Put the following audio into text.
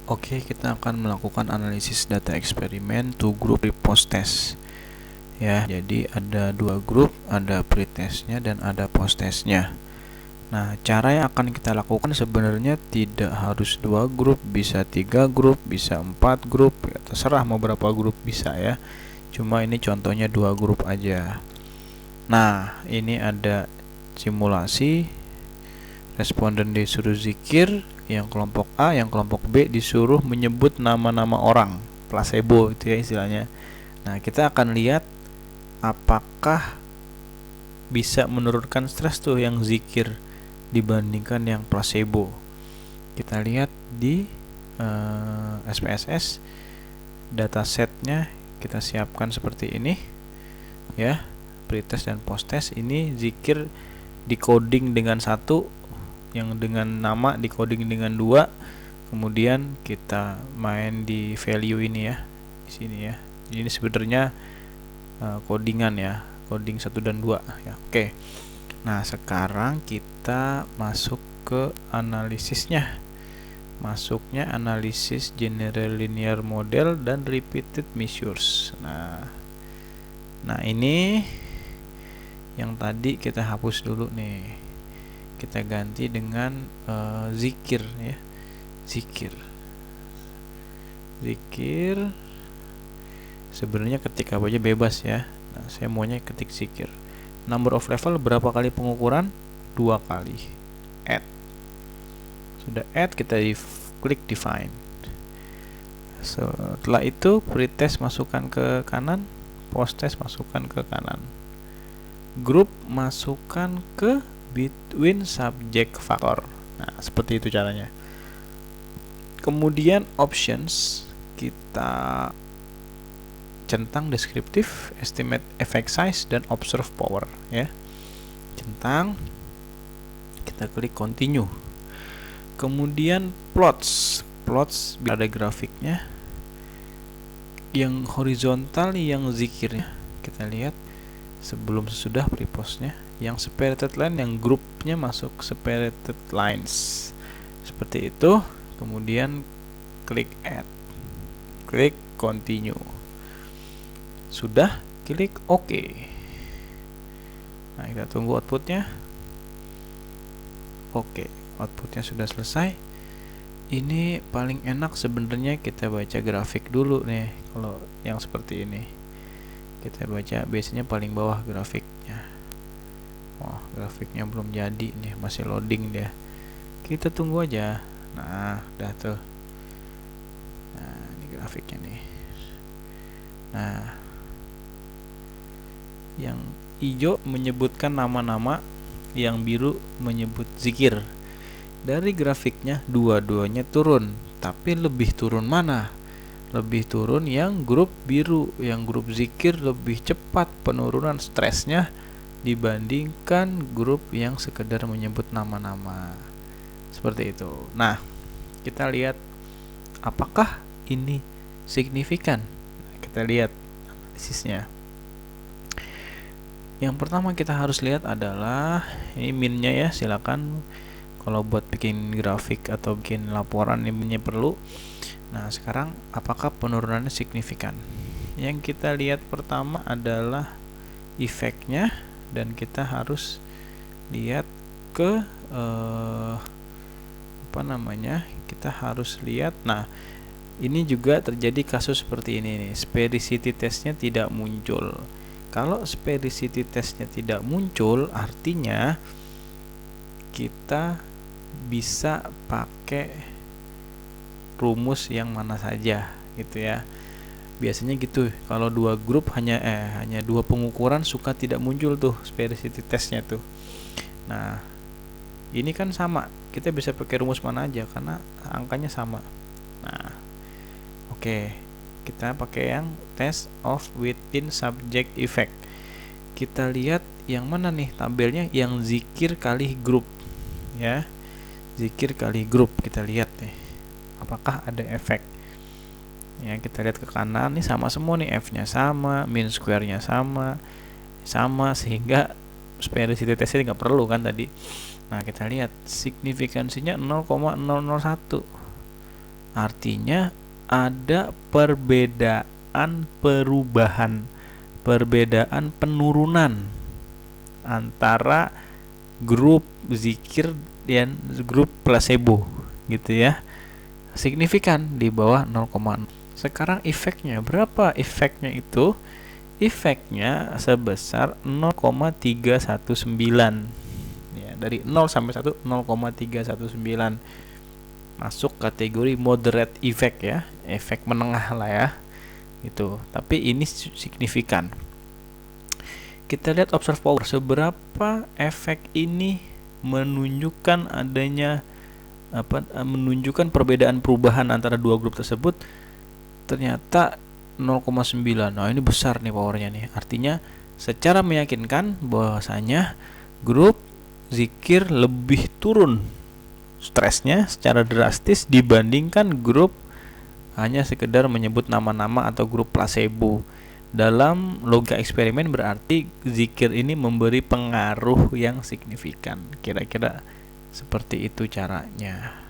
Oke, kita akan melakukan analisis data eksperimen to group pre-post test. Ya, jadi ada dua grup, ada pre-testnya dan ada post-testnya. Nah, cara yang akan kita lakukan sebenarnya tidak harus dua grup, bisa 3 grup, bisa 4 grup, ya, terserah mau berapa grup bisa ya. Cuma ini contohnya 2 grup aja. Nah, ini ada simulasi. Responden disuruh zikir, yang kelompok A, yang kelompok B disuruh menyebut nama-nama orang, placebo itu ya istilahnya. Nah, kita akan lihat apakah bisa menurunkan stres tuh yang zikir dibandingkan yang placebo. Kita lihat di SPSS datasetnya kita siapkan seperti ini ya, pretest dan posttest. Ini zikir decoding dengan 1, yang dengan nama decoding dengan 2. Kemudian kita main di value ini ya, di sini ya. Ini sebenarnya codingan ya, coding 1 dan 2 ya. Oke. Nah, sekarang kita masuk ke analisisnya. Masuknya analisis general linear model dan repeated measures. Nah ini yang tadi kita hapus dulu nih. Kita ganti dengan zikir ya. Zikir sebenarnya ketik apa aja bebas ya. Nah, saya maunya ketik zikir. Number of level berapa kali pengukuran? 2 kali. Add. Sudah add, kita klik define. Setelah itu pretest masukkan ke kanan, posttest masukkan ke kanan. Group masukkan ke between subject factor. Nah, seperti itu caranya. Kemudian options kita centang deskriptif, estimate effect size dan observe power ya. Centang, kita klik continue. Kemudian plots ada grafiknya. Yang horizontal yang zikirnya kita lihat sebelum sesudah prepostnya. Yang separated line yang grupnya masuk separated lines seperti itu. Kemudian klik add, klik continue, sudah, klik OK. Nah, kita tunggu outputnya. Oke, outputnya sudah selesai. Ini paling enak sebenarnya kita baca grafik dulu nih. Kalau yang seperti ini kita baca biasanya paling bawah grafiknya. Wah, grafiknya belum jadi nih, masih loading dia. Kita tunggu aja. Nah, udah tuh. Nah, ini grafiknya nih. Nah, yang hijau menyebutkan nama-nama, yang biru menyebut zikir. Dari grafiknya dua-duanya turun, tapi lebih turun mana? Lebih turun yang grup biru, yang grup zikir lebih cepat penurunan stresnya dibandingkan grup yang sekedar menyebut nama-nama. Seperti itu. Nah, kita lihat apakah ini signifikan. Kita lihat analisisnya. Yang pertama kita harus lihat adalah ini minnya ya, silakan kalau buat bikin grafik atau bikin laporan ini minnya perlu. Nah, sekarang apakah penurunannya signifikan? Yang kita lihat pertama adalah efeknya, dan kita harus lihat ke kita harus lihat. Nah, ini juga terjadi kasus seperti ini nih, sphericity testnya tidak muncul. Kalau sphericity testnya tidak muncul, artinya kita bisa pakai rumus yang mana saja gitu ya. Biasanya gitu, kalau dua grup hanya 2 pengukuran suka tidak muncul tuh sphericity testnya tuh. Nah, ini kan sama, kita bisa pakai rumus mana aja karena angkanya sama. Nah, oke, kita pakai yang test of within subject effect. Kita lihat yang mana nih tabelnya, yang zikir kali grup ya. Zikir kali grup, kita lihat nih apakah ada efek ya. Kita lihat ke kanan nih, sama semua nih, F-nya sama, mean square-nya sama, sehingga sphericity testnya nggak perlu kan tadi. Nah, kita lihat signifikansinya 0,001. Artinya ada perbedaan penurunan antara grup zikir dan grup placebo gitu ya. Signifikan di bawah 0,0. Sekarang efeknya berapa? Efeknya itu sebesar 0,319 ya, dari 0 sampai 1 0,319, masuk kategori moderate effect ya, efek menengah lah ya gitu, tapi ini signifikan. Kita lihat observe power, seberapa efek ini menunjukkan adanya menunjukkan perubahan antara dua grup tersebut. Ternyata 0,9. Nah, ini besar nih powernya nih. Artinya secara meyakinkan bahwasanya grup zikir lebih turun stresnya secara drastis dibandingkan grup hanya sekedar menyebut nama-nama atau grup placebo. Dalam logika eksperimen berarti zikir ini memberi pengaruh yang signifikan. Kira-kira seperti itu caranya.